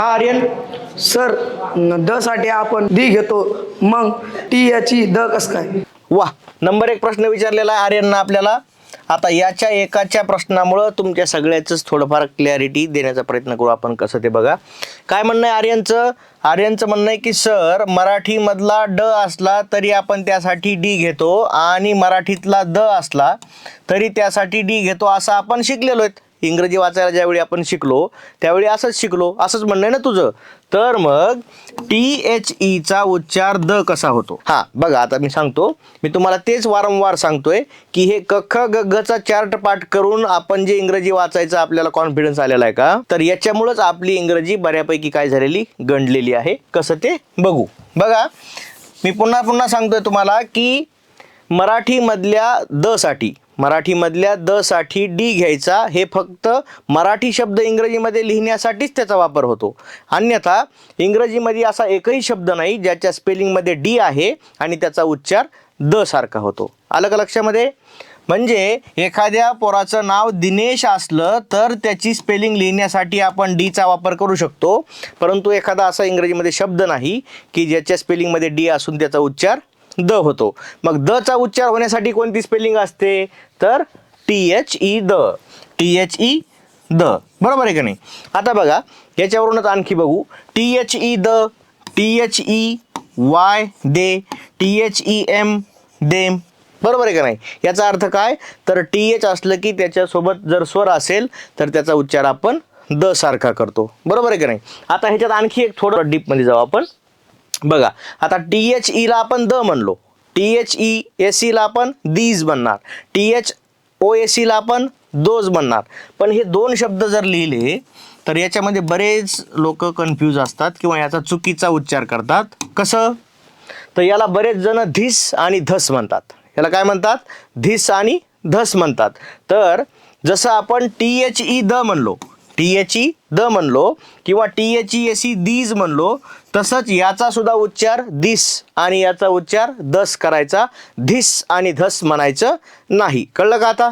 हा Aryan. Sir the साठी आपण दी घेतो, मग टी याची द कस काय? वाह, नंबर 1 प्रश्न विचारलेला आहे आर्यननं आपल्याला. आता याच्या एकाच्या प्रश्नामुळं तुमच्या सगळ्याच थोडंफार क्लॅरिटी देण्याचा प्रयत्न करू आपण. कसं ते बघा. काय म्हणणं आहे आर्यनचं म्हणणं आहे की सर मराठीमधला ड असला तरी आपण त्यासाठी डी घेतो आणि मराठीतला द असला तरी त्यासाठी डी घेतो, असं आपण शिकलेलो आहेत. इंग्रजी वाचायला ज्यावेळी आपण शिकलो त्यावेळी असंच शिकलो, असंच म्हणणं आहे ना तुझं. तर मग THE उच्चार द कसा होतो? हा बघा, आता मी सांगतो. मी तुम्हाला तेच वारंवार सांगतोय की हे क ख ग घ चा चार्ट पाठ करून आपण जे इंग्रजी वाचायचं आपल्याला कॉन्फिडन्स आलेला आहे का, तर याच्यामुळेच आपली इंग्रजी बऱ्यापैकी काय झालेली, गंडलेली आहे. कसं ते बघू. बघा, मी पुन्हा सांगतोय तुम्हाला की मराठीमधल्या द साठी डी घ्यायचा. हे फक्त मराठी शब्द इंग्रजीमध्ये लिहिण्यासाठीच त्याचा वापर होतो. अन्यथा इंग्रजीमध्ये असा एकही शब्द नाही ज्याच्या स्पेलिंगमध्ये डी आहे आणि त्याचा उच्चार द सारखा होतो. आलं का लक्षामध्ये? म्हणजे एखाद्या पोराचं नाव दिनेश असलं तर त्याची स्पेलिंग लिहिण्यासाठी आपण डीचा वापर करू शकतो, परंतु एखादा असा इंग्रजीमध्ये शब्द नाही की ज्याच्या स्पेलिंगमध्ये डी असून त्याचा उच्चार द होतो. मग द चा उच्चार होण्यासाठी कोणती स्पेलिंग असते? तर THE द. बरोबर आहे का नाही? आता बघा, याच्यावरूनच आणखी बघू. THE the, THEY they, THEM them. बरोबर आहे का नाही? याचा अर्थ काय? तर TH असलं की त्याच्यासोबत जर स्वर असेल तर त्याचा उच्चार आपण द सारखा करतो. बरोबर आहे का नाही? आता ह्याच्यात आणखी एक थोडं डीपमध्ये जाऊ आपण. बघा, आता THE ला आपण द म्हणलो, THESE ला आपण दीज म्हणणार, THOAC ला आपण दोज म्हणणार. पण हे दोन शब्द जर लिहिले तर याच्यामध्ये बरेच लोक कन्फ्यूज असतात किंवा याचा चुकीचा उच्चार करतात. कसं? तर याला बरेच जण धिस आणि धस म्हणतात. याला काय म्हणतात? धिस आणि धस म्हणतात. तर जसं आपण THE द म्हणलो, किंवा THESE दीज म्हणलो, तसंच याचा सुद्धा उच्चार दिस आणि याचा उच्चार दस करायचा. धिस आणि धस म्हणायचं नाही. कळलं का आता?